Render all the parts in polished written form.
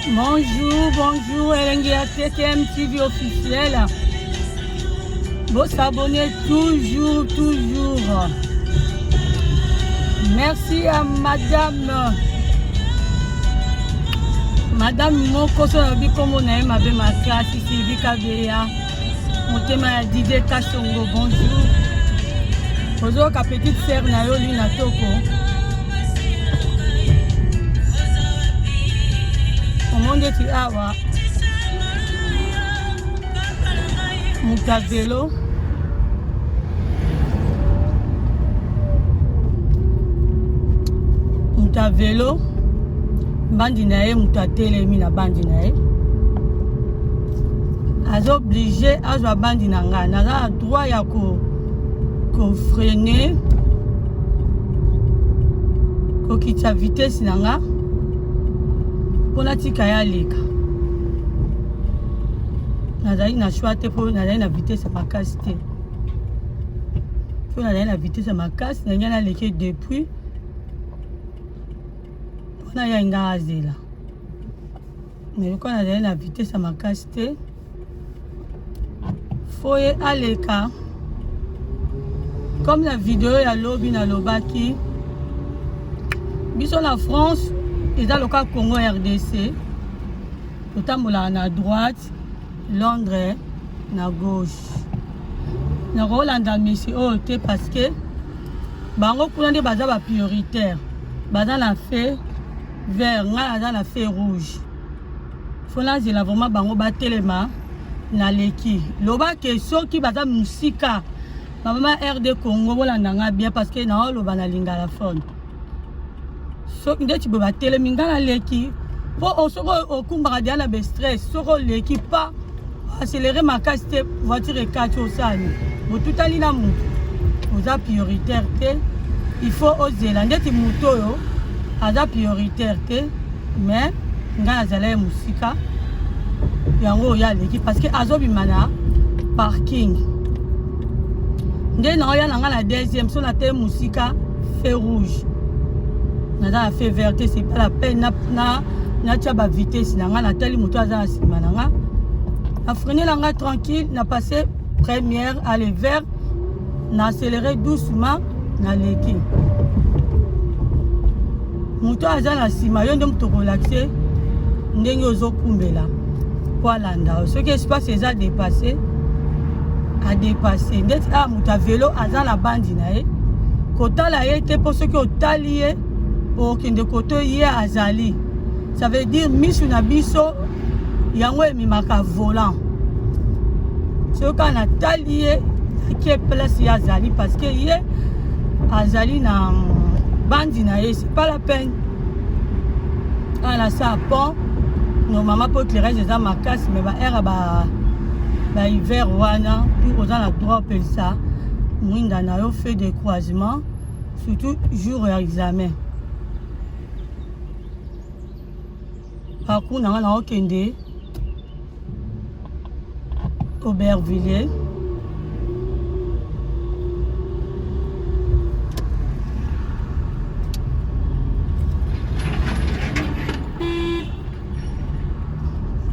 Bonjour, bonjour, Elengia TKM TV officiel. Vous s'abonnez toujours. Merci à Madame Moko Sonabi Komonae Mabe Makasi Sylvie Kabea. Motema Didier Kasongo, bonjour. Bonjour, ka petite sœur Nayo Lina Toko. Monde tu awa Mutavelo bandi na ye mutatelemi na bandi na ye azo obligé azwa bandi na nga naza droit ya ko freiner ko kitsa vitesse na nga pona tika ya leka nazali na choix te po nazali na vitesse ya makasi te po nazali na vitesse ya makasi na ngana leke depuis pona ya nga azela mais ko nazali na vitesse ya makasi te foye aleka comme la vidéo ya lobi na lobaki biso na France eza loka Congo RDC totambola na droite Londres na gauche na rolanda misi oyo te parce que bango kuna nde baza ba prioritaire baza na feu vert nga aza na feu rouge fo nazela vraiment bango batelema na leki loba ke soki baza musika bamama RD Congo bolanda nga bien parce que na oloba na lingala phone soki nde tu peux batelemi nga na leki po soko okumbaka dia na be stress soko leki pa accélérer makasi te voiture ekati osani botutali na mutu oza prioritaire te il faut ozela ndeti mutu oyo aza prioritaire te mais nga nazala ye musika yango oyo aleki parce que azobima na parking nde na oya na nga na deuxième so na te musika feu rouge naza na feu vert te c'est pas la peine na tia ba vitesse na nga na tali moto aza na nsima na nga na freiner na nga tranquille na passé première aller vert na accéléré doucement na leki moto aza na nsima yo nde moto relaxé ndenge ozokumbela po alanda soki espace eza dépassé adépassé ndeti moto avelo aza na bandi na ye kotala ye te mpo soki otali ye okende koto ye azali ça veut dire misu na biso yango emimaka volant soki na tali ye akie place ye azali parce que ye azali na bandi na ye c'est pas la peine ana sa pont normalement po éclairage eza makasi mais ba air ba hiver wana tout oza na droit opelisa mwinda na yo fait des croisements surtout jour ya examen parcours nanga na okende Aubervilliers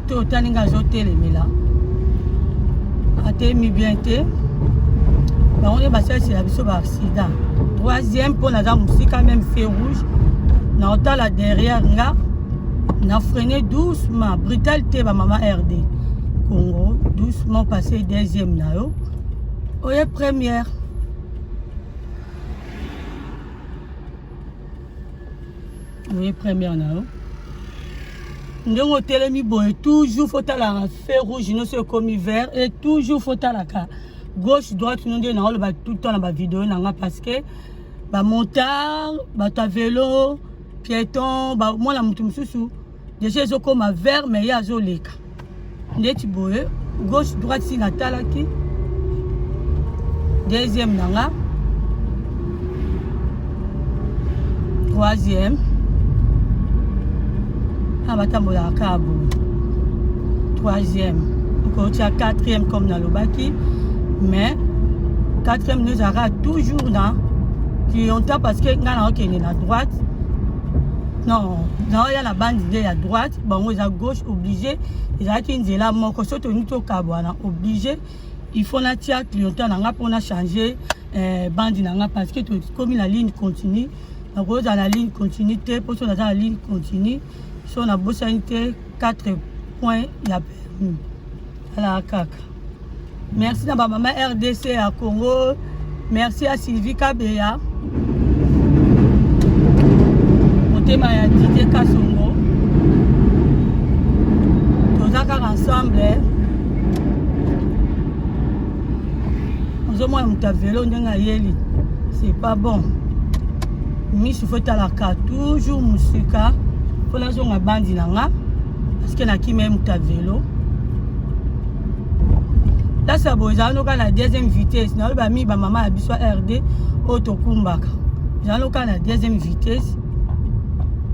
to taninga azotelemela atemi bien te bango nde basalisi biso ba accident troisième mpo naza musika même feu rouge na otala derrière nga na freiner doucement brutal te ba mama RD Congo doucement passer deuxième na yo oye première na yo ndenge otelemi boye toujours faut talaka feu rouge nyonso ekomi vert et toujours faut talaka gauche droite no nde na oloba tout le temps na bavideo na nga parce que bamontard bato ya vélo piéton mwana motu mosusu déjà ezokoma vert mais ye azoleka ndeti boye gauche droite si natalaki deuxième na nga troisième batambolaka kaka boye troisième okotia quatrième comme na lobaki mais quatrième nous aura toujours na clientèle parce que nga na okende na droite Non, il y a la bande à droite, bon, à gauche, obligé. Il y a une zéla moko, surtout nous obligé. Il faut la tia clientèle pour changer bande parce que comme la ligne continue, la ligne continue, pour la ligne continue, si on a besoin de 4 points, il y a permis. La caca. Merci à ma maman RDC à Congo. Merci à Sylvie Kabea. Motema ya Didier Kasongo. Tous ensemble. Nous avons un vélo, c'est pas bon. Mais il faut la carte toujours musika pour la zone à bandi nanga parce que na qui même ta vélo. Là ça bon, ça nous la deuxième vitesse. Na ba mi ba maman abiso RD autokumbaka. Ça nous la deuxième vitesse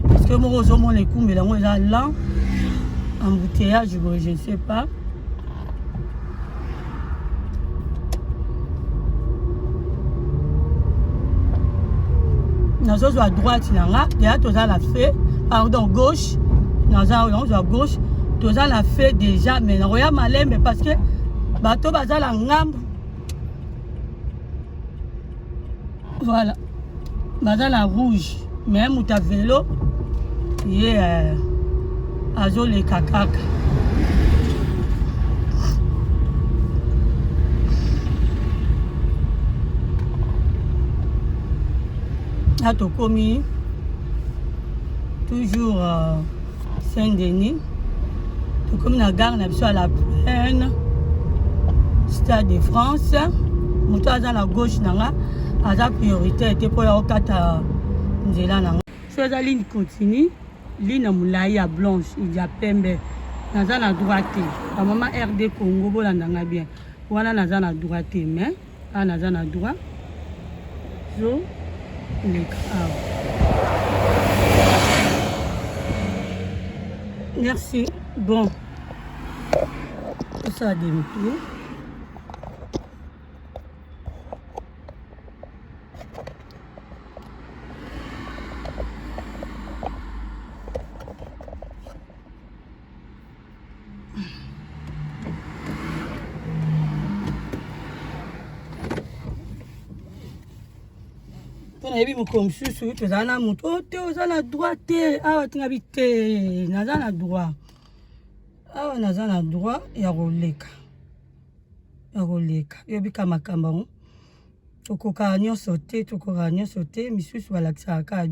parce que moi aux hommes les coups mais là moi là embouteillage je ne sais pas. Nous sommes à droite, nous avons la fait, pardon, gauche, nous avons à gauche, nous avons la fait déjà, mais nous avons malin, mais parce que bateau a la ngambe. Voilà, nous avons la rouge, même où tu as vélo, il est à les cacaca. Là, tu as commis toujours Saint-Denis. Tu as commis la gare à la plaine, Stade de France. Tu as à la gauche, à la priorité, tu pour la carte de la ligne continue, ligne moulaya blanche, il y a pembe. Dans la droite, la maman RD Congo, elle bien. Voilà, dans la droite, mais dans la droite. Merci. Bon. Ça a demi-tour. Nayebi mukomsusu tozana mutu ote ozana droite awa tingabite nazana droit awa nazana droit ya koleka yobika makamba tokoka nyonso te misusu balakisaka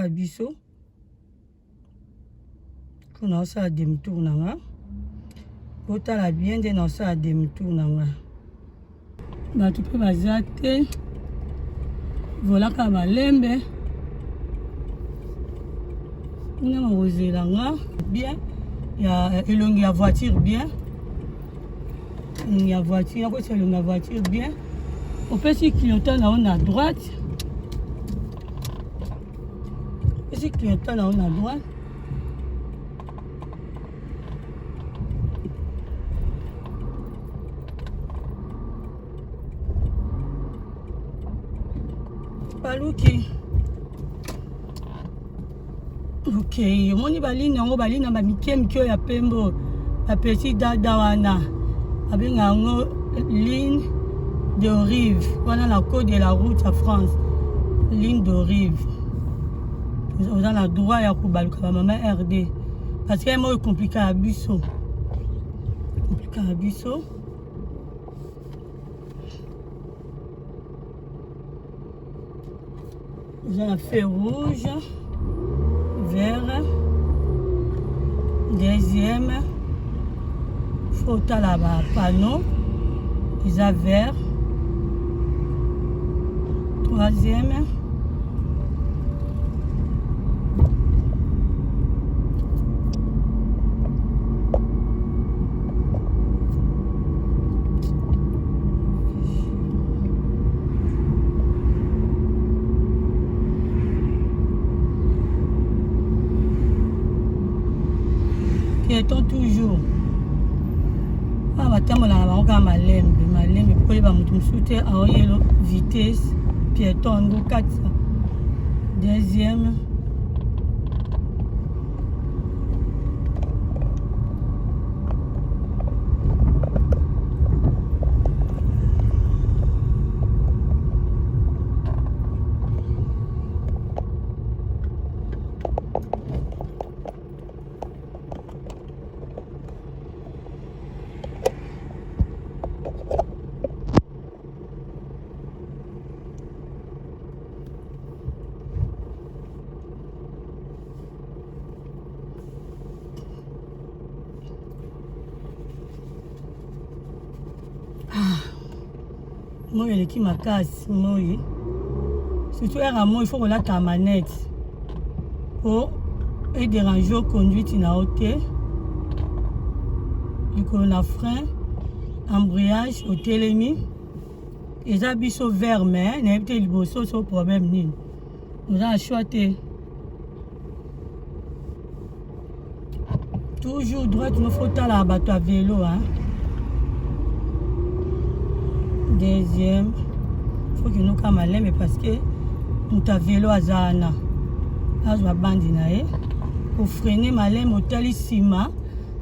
biso kuna osala demi-tour nanga otala bien nde na osala demi-tour nanga bato mpe baza te volaka malembe nga makozelanga bien ya elongi ya voiture bien ya voiture nakosa elongi ya voiture bien opesi clientèle na on à droite opesi clientèle na on à droite Paluki. Ok, moni balini yango balina ba mikemikyo ya pembo ba petit dada wana abenga yango ligne de rive wana la côte de la route à France ligne de rive on a la droit ya kobaluka ba maman RD parce que moi compliqué à biso J'ai un feu rouge, vert, deuxième, faut là-bas, panneau, ils ont vert, troisième, piéton toujours. Ah, batamo la bango malembe pour les bamutu soute à yellow vitesse piéton ngo 400. Deuxième. Moi, il est qui m'a cassé, moi. Surtout, il faut que la manette pour déranger la conduite in hauteur. Il y a frein, embrayage, au télémi. Et ça, il y a vert, mais il y a un problème. Nous avons choisi. Toujours droite, il faut la bateau à vélo. Deuxième, il faut que nous camalions, mais parce que nous avons vélo à Zana. Là, je vais bandiner. Pour freiner, malin, motel ciment,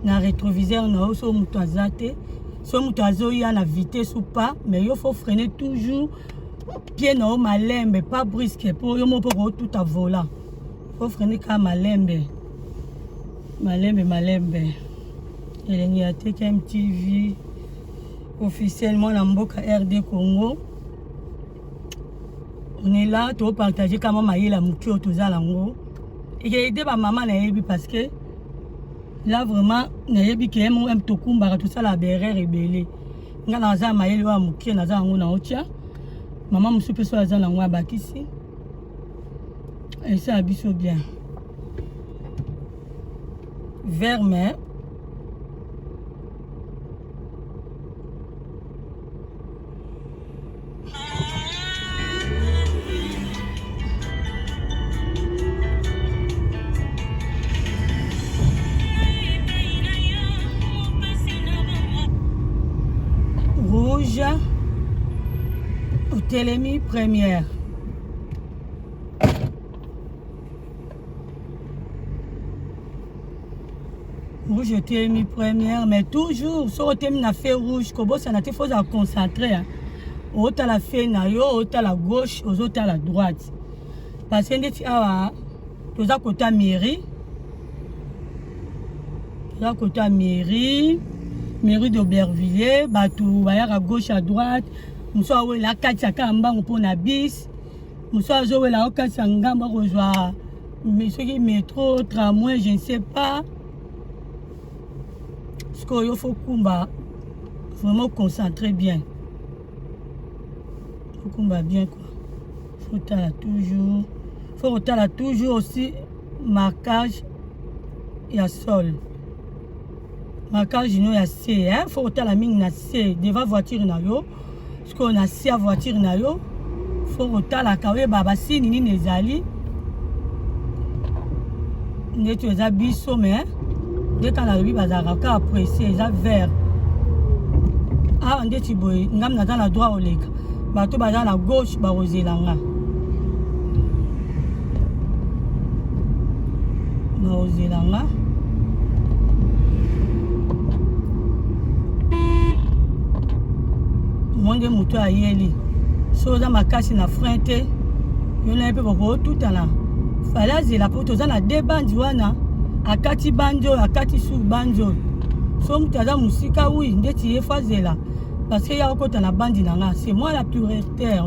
dans le rétroviseur, nous avons un moutazate. Si nous avons la vitesse ou pas, mais il faut freiner toujours. Pied dans malin, mais pas brusque. Pour tout à volant. Il faut freiner comme malembe. Malembe. Et il y a TKMTV. Officiellement dans Mboka RD Congo. On est là pour partager comment mailler la mouture tout ça lango. Et j'ai aidé ma maman parce que là vraiment nayebi que moi aime to kumba tout ça la berère rebelle. Nga na za mailler wa mouture na za ngo na otia. Maman me soupe so za lango bakisi. Et ça abiso bien. Verme. Rouge, au télémi première. Rouge au télémi première, mais toujours, sur le thème na fait rouge, comme ça, il faut se concentrer. Au à la fait nayo, au à la gauche, aux autres à la droite. Parce que tu as côté mairie. Tu as côté mairie. Mairie d'Aubervilliers, batou à gauche à droite, nous sommes là 4 kamba pour na bis, nous sommes là 4 kamba pour rejoindre métro, tramway, je ne sais pas. Ce qu'il faut combat vraiment concentrer bien. Il faut combattre bien quoi. Faut toujours aussi marquage et à sol. Marquage il y a C, hein, faut que la mine na C devant voiture na yo. Parce qu'on a C à voiture na yo. Faut que la kawe baba si nini nezali. Ne tu es biso mais dès qu'on a vu bazara ka apprécier ça vert. Ah on dit tu boy, ngam na dans la droite au leka. Bato bazala la gauche ba rozelanga. Ba rozelanga. Monde moto ayeli so za makasi na frente yo na pe ko tout ala fala zela po to za na de bandi wana akati banjo akati su banjo so mutaza musika oui ndeti efazela parce que ya okota na bandi na nga c'est moi la prioritaire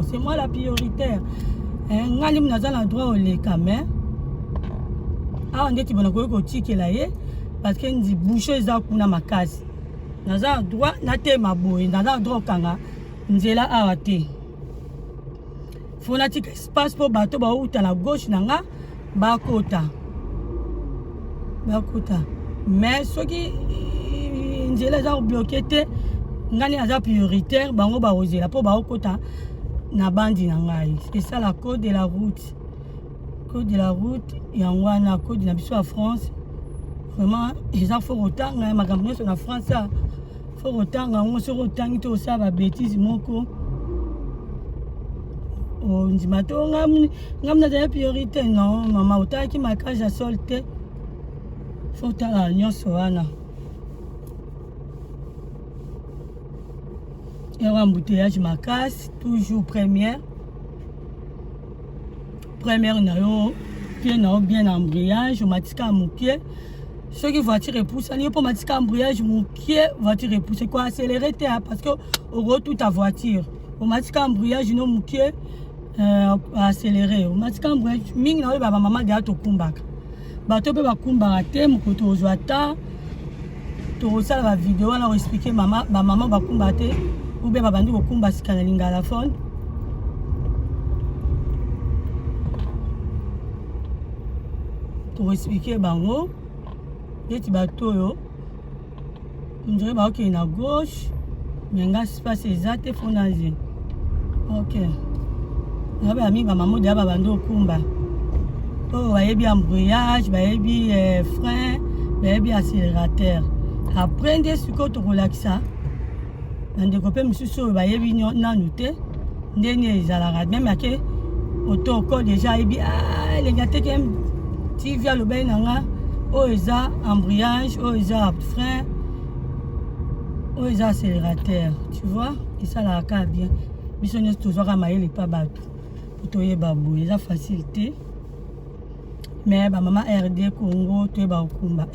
ngali mnaza na droit au leka mais ah ndeti bona ko tikela ye parce que ndi boucher za kuna makasi naza droit na te maboye naza droit kanga nzela awa te fona tika espace pour bato ba uta na gauche nanga bakota mais soki nzela za bloqué te ngani aza prioritaire bango ba ozela po ba okota na bandi na ngai c'est ça la code de la route yangwana code na biso à France vraiment ils ont faut retanga makambo sur la France faut retanga on se retangi to ça ba bêtise moko ondima to ngam na priorité non mama otaki makage ya sol te faut tala nyonso wana et embouteillage makasi toujours première na yo pied na yo bien embrayage omatika mokie soki voiture epusani yo mpo matika embrayage mokie voiture epuse ko accélérer te parce que okotu ta voiture omatika embrayage no mokie accélérer omatika embrayage mingi na oyo bamama deya tokumbaka bato mpe bakumbaka te mokoto ozwa ta tokosala bavideo wana koexplike bamama bakumbaka te oube babandi kokumba sika na lingala fone tokoexplike bango neti bato oyo ondire baokei na gauche me nga space eza te fo naze ok nabe ya mingi bamama deya babandi okumba oyo bayebi embrayage bayebi frein bayebi accélérateur après nde sikoyo tokolakisa bandeko mpe mosusu oyo bayebi nanu te ndeni ezalaka meme ake otoko deja ayebi elenga teke tv alobeli na nga oyo eza embrayage oyo eza frein oyo eza accélérateur tu vois esalaka bien biso nyonso tozwaka mayele pa bato po toyeba boye eza facile te mais bamama RD Congo toyeba kokumba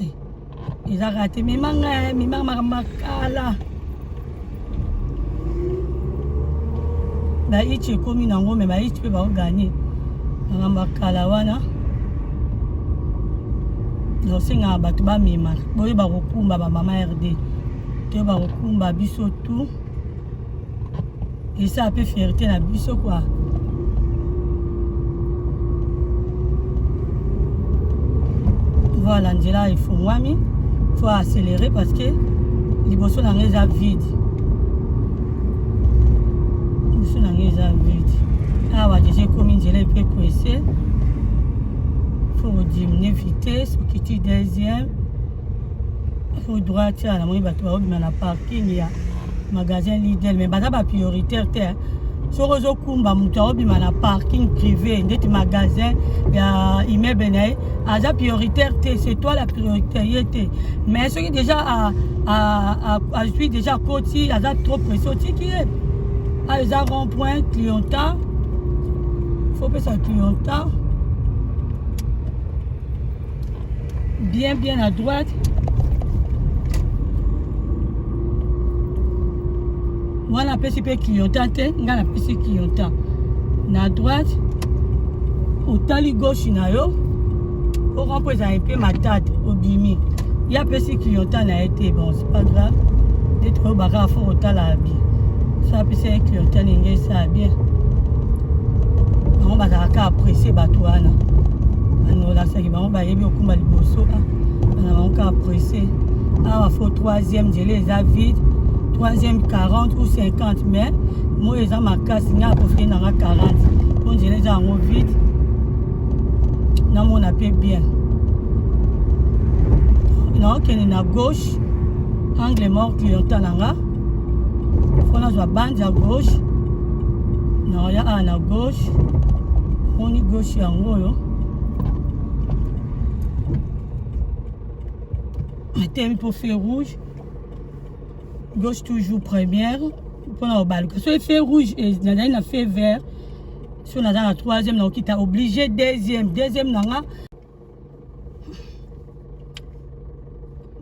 ezaka te mimanga makala baichi ekomi nango me baichi mpe baoganye makambo akala wana osengaka bato bamema boyeba kokumba bamama RD toyeba kokumba biso tu esala mpe fierté na biso kwa voilà nzela efungwami faut accélérer parce que liboso na nga eza vide liboso na nga eza vide awa deja ekomi nzela epe pressé faut diminuer vitesse okiti deuxième faut droite ya namoni bato baobima na parking ya magasin Lidl mais baza baprioritaire te soki ozokumba moto aobima na parking privé ndeti magasin ya immeuble na ye aza prioritaire te c'est toi la prioritaire ye te mais soki déjà azwi déjà koti aza trop pressé otiki ye eza rond point clientant faut pesa clientant bien à droite wana apesi mpe clientant te nga napesi clientant na droite otali gauche na yo oko mpo ezala mpe matate obimi ye apesi clientant na ye te bon c'est pas grave nde toyobaka fo otala bien so apesi ye clientant ndenge esala bien bango bazalaka apprécie bato wana banolakisaki bango bayebi okumba liboso bana bango ka apprécie awa fo troisième nzela eza vide troisième 40 ou 50 mais moi eza makasi nga aprofite nanga 40 po nzela eza yango vide namona mpe bien naokende na gauche angle mort clientant nanga fo nazwa bande ya gauche naoya awa na gauche moni gauche yango oyo atemi mpo feu rouge gauche toujours première mpona kobaluka so feu rouge nazali na feu vert so naza na troisième nakokita obligé deuxième nanga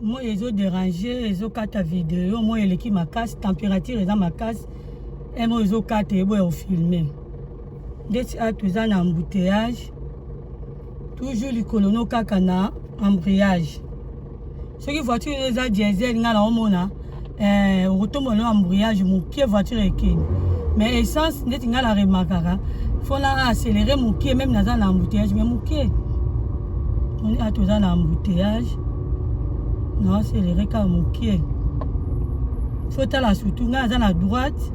moi ezodéranger ezokata video moi eleki makasi température eza makasi mo ezokata eboya ofilme ndeti ato eza na embouteillage toujours likolo no kaka na embrayage soki voiture eza diesel nga na omona okotombola embrayage mokie voiture ekeni mais essence ndeti nga na remarkaka faut na accélérer mokie même naza na embouteillage mais mokie on est toza na embouteillage na accélérer ka mokie faut tala surtout nga naza na droite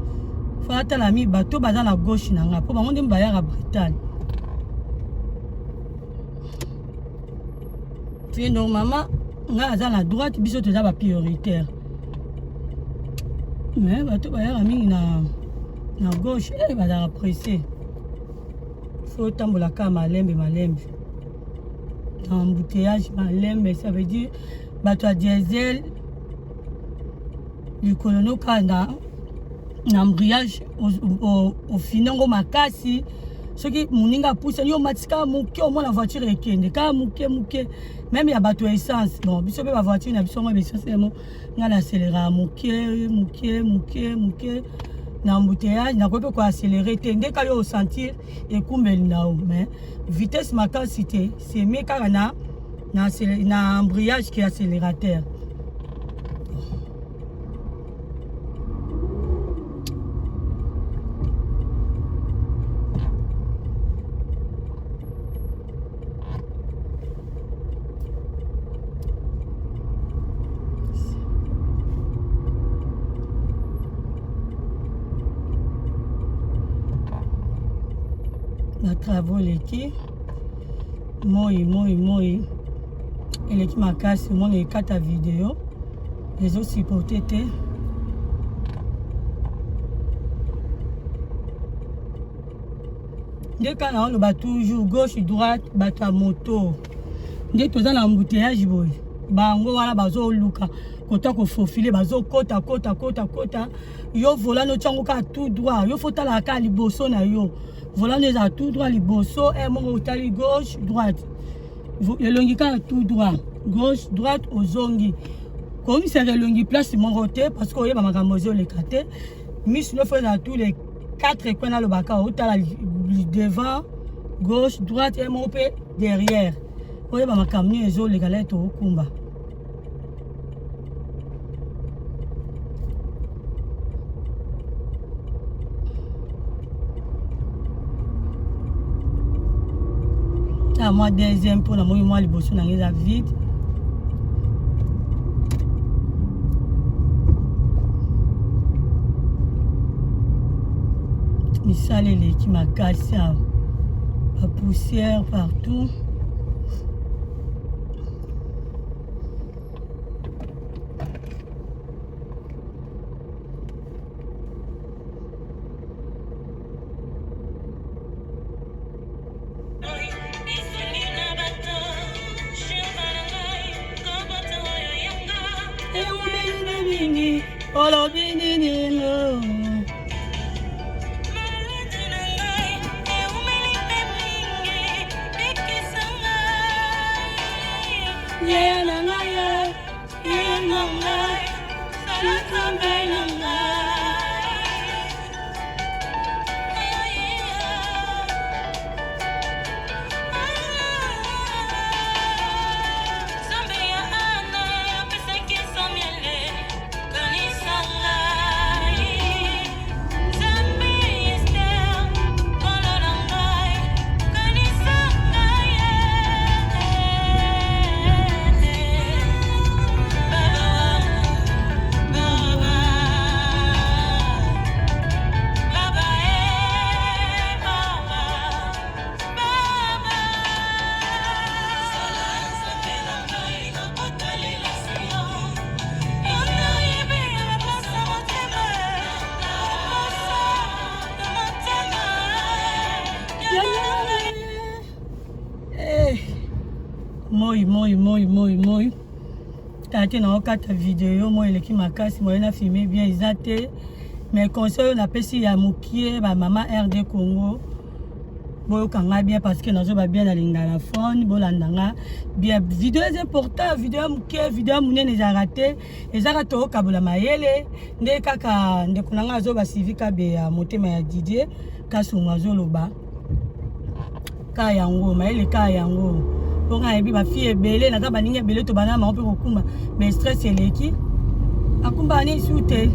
faut atala mi bato baza na gauche na nga po bango nde bayaka Bretagne puis normalement nga naza na droite biso toza ba prioritaire mais bato bayaka mingi na gauche bazalaka pressé faut tambola ka malembe embouteillage malembe, ça veut dire bato ya diesel likolo nokanda na embrayage ofinango makasi soki moninga pousse yo matika moke omona voiture ekende ka moke même ya bato ya essence bon biso pe ba voiture na biso mo essence mo nga na accélérera moke na embouteillage na ko accélérer te ndeka yo sentir ekumbeli na o mais vitesse makasi te c'est mieux kaka na embrayage qui accélérateur. Na travaux leki moi eleki makasi mona ekata video ezosupporte te nde kana oloba toujours gauche droite bato ya moto nde toza na embouteillage boye bango wana bazoluka kota kofofile bazokota yo volant notiango kaka tout droit yo fotala kaka liboso na yo volant eza tout droit liboso moko otali gauche droite elongi kaka tout droit gauche droite ozongi komisaka elongi place moko te parce que oyeba makambo ezoleka te misu no feza tous les 4 coins nalobaka otala devant gauche droite moko mpe derrière oyeba makambo nini ezoleka la tokumba. Moi deuxième pour la moi les bosses dans la vide. Mais ça les qui m'a cassé la poussière partout. Olo binini no. Yeah, na na yeah, na na. Sakambe na na. Moi. Tati na okata vidéo moi eleki makasi moi na filmer bien exacté mais conseil na pesi ya mokie ba mama RD Congo boyo kanga bien parce que nazo ba bien na linga na phone bolandanga bien vidéo est important vidéo mokie vidéo munene eza raté ezaka to kabola mayele nde kaka nde kunanga zo ba civika be ya motema ya Didier kasunga zo loba ka yango mayele ka yango. Pour un bébé, ma fille est belle, n'a pas de belle, tu vas n'a pas de mais stress c'est l'équipe. À combattre sous tes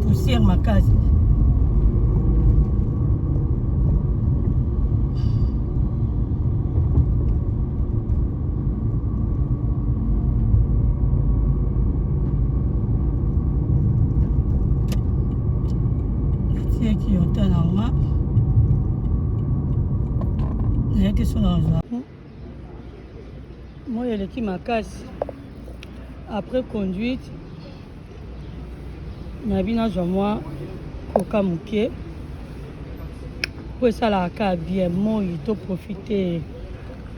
poussière ma case. C'est qui ont un arme. Il y a des sons dans le moi il est qui m'a casse après conduite n'a bien à moi coca mouké po esalaka bien moi to profiter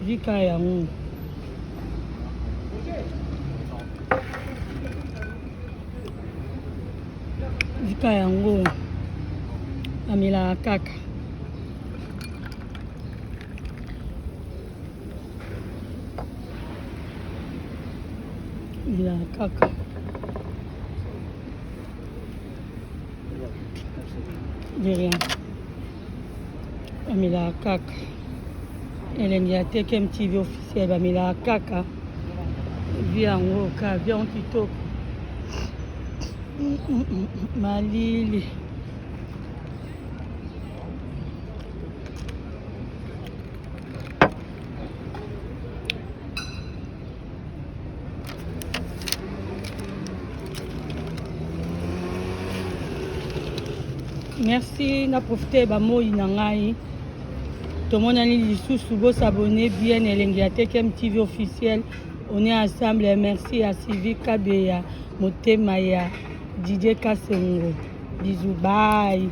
vika yango vika yango amela kaka amela kaka de rien amela kaka elengi ateke MTV officiel bamela kaka vi yango ka bien kitoko malili merci na profiter ba moi na ngai tomonani lisusu bo s'abonner bien elengi ateke MTV officiel on est ensemble merci à Sylvie Kabeya Motema ya Didier Kasengo bisous bye